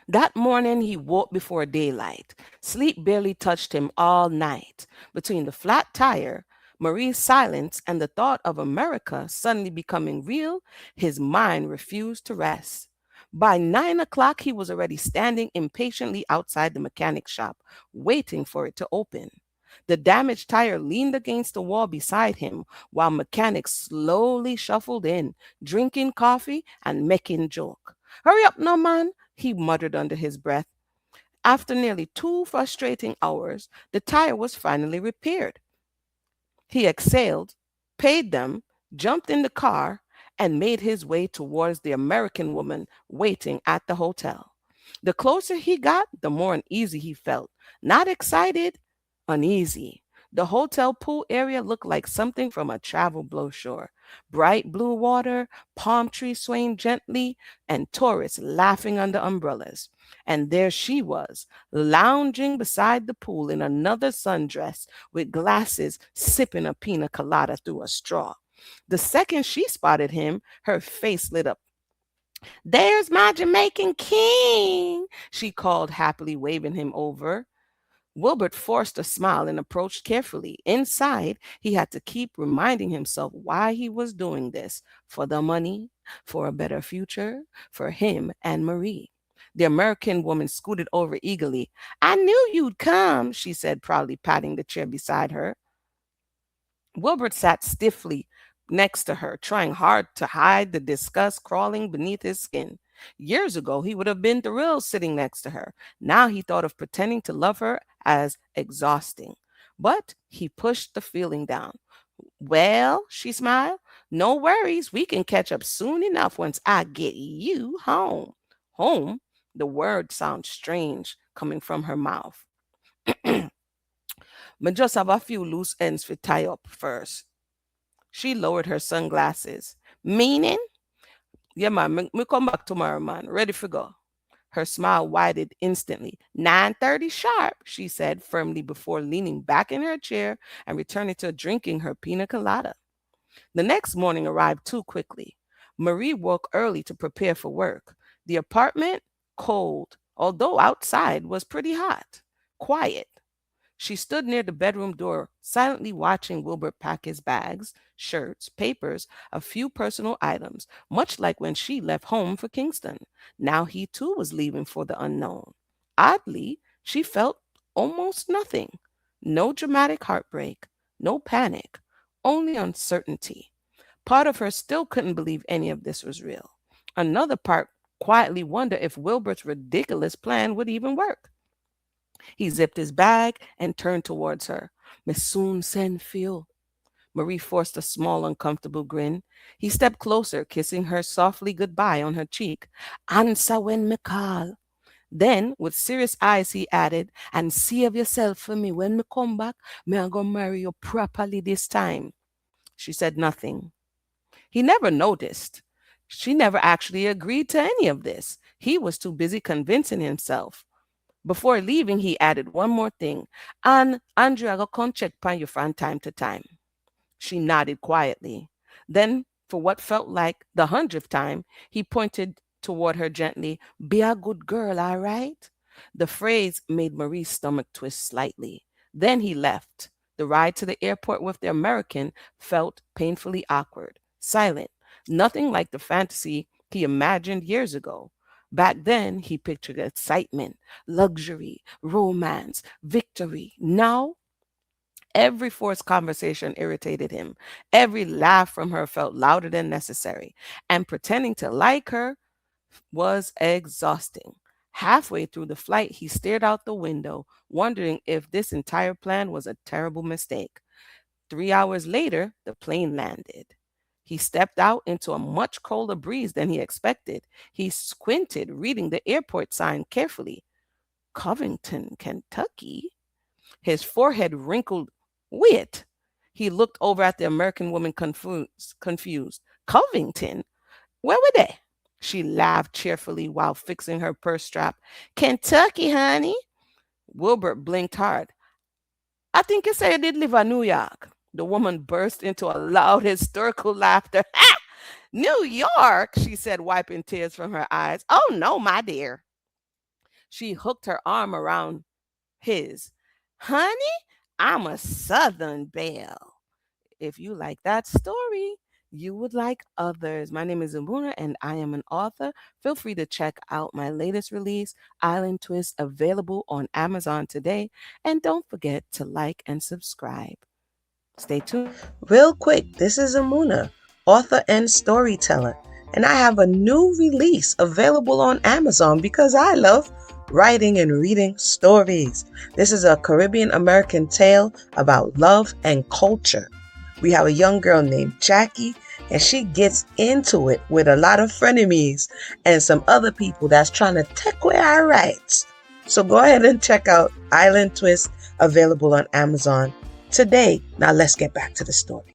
That morning he woke before daylight. Sleep barely touched him all night. Between the flat tire, Marie's silence, and the thought of America suddenly becoming real, his mind refused to rest. By 9 o'clock, he was already standing impatiently outside the mechanic shop, waiting for it to open. The damaged tire leaned against the wall beside him while mechanics slowly shuffled in, drinking coffee and making joke. Hurry up, no man, he muttered under his breath. After nearly 2 frustrating hours, the tire was finally repaired. He exhaled, paid them, jumped in the car, and made his way towards the American woman waiting at the hotel. The closer he got, the more uneasy he felt. Not excited, uneasy. The hotel pool area looked like something from a travel brochure. Bright blue water, palm trees swaying gently, and tourists laughing under umbrellas. And there she was, lounging beside the pool in another sundress with glasses, sipping a pina colada through a straw. The second she spotted him, her face lit up. "There's my Jamaican king," she called, happily waving him over. Wilbert forced a smile and approached carefully. Inside, he had to keep reminding himself why he was doing this: for the money, for a better future, for him and Marie. The American woman scooted over eagerly. "I knew you'd come," she said, proudly patting the chair beside her. Wilbert sat stiffly next to her, trying hard to hide the disgust crawling beneath his skin. Years ago, he would have been thrilled sitting next to her. Now he thought of pretending to love her as exhausting. But he pushed the feeling down. "Well," she smiled, "no worries. We can catch up soon enough once I get you home." Home? The word sounds strange coming from her mouth. "Me just have a few loose ends to tie up first." She lowered her sunglasses. "Meaning?" "Yeah, man, me come back tomorrow, man. Ready for go." Her smile widened instantly. 9:30 sharp," she said firmly before leaning back in her chair and returning to drinking her pina colada. The next morning arrived too quickly. Marie woke early to prepare for work. The apartment, cold, although outside was pretty hot. Quiet. She stood near the bedroom door, silently watching Wilbur pack his bags, shirts, papers, a few personal items, much like when she left home for Kingston. Now he too was leaving for the unknown. Oddly, she felt almost nothing. No dramatic heartbreak, no panic, only uncertainty. Part of her still couldn't believe any of this was real. Another part quietly wondered if Wilbert's ridiculous plan would even work. He zipped his bag and turned towards her. "Me soon send Phil." Marie forced a small, uncomfortable grin. He stepped closer, kissing her softly goodbye on her cheek. "Answer when me call." Then, with serious eyes, he added, "And save yourself for me. When me come back, me I go marry you properly this time." She said nothing. He never noticed. She never actually agreed to any of this. He was too busy convincing himself. Before leaving, he added one more thing. "And Andrea go come check upon you from time to time." She nodded quietly. Then, for what felt like the 100th time, he pointed toward her gently. "Be a good girl, all right?" The phrase made Marie's stomach twist slightly. Then he left. The ride to the airport with the American felt painfully awkward, silent, nothing like the fantasy he imagined years ago. Back then, he pictured excitement, luxury, romance, victory. Now, every forced conversation irritated him. Every laugh from her felt louder than necessary. And pretending to like her was exhausting. Halfway through the flight, he stared out the window, wondering if this entire plan was a terrible mistake. 3 hours later, the plane landed. He stepped out into a much colder breeze than he expected. He squinted, reading the airport sign carefully. Covington, Kentucky? His forehead wrinkled. "Wait." He looked over at the American woman confused. "Covington? Where were they?" She laughed cheerfully while fixing her purse strap. "Kentucky, honey." Wilbert blinked hard. "I think you said you did live in New York." The woman burst into a loud hysterical laughter. "New York," she said, wiping tears from her eyes. "Oh, no, my dear." She hooked her arm around his. Honey, I'm a Southern belle. If you like that story, you would like others. My name is Umuna and I am an author. Feel free to check out my latest release, Island Twist, available on Amazon today. And don't forget to like and subscribe. Stay tuned. Real quick, this is Amuna, author and storyteller, and I have a new release available on Amazon because I love writing and reading stories. This is a Caribbean American tale about love and culture. We have a young girl named Jackie, and she gets into it with a lot of frenemies and some other people that's trying to take away our rights. So go ahead and check out Island Twist, available on Amazon today. Now let's get back to the story.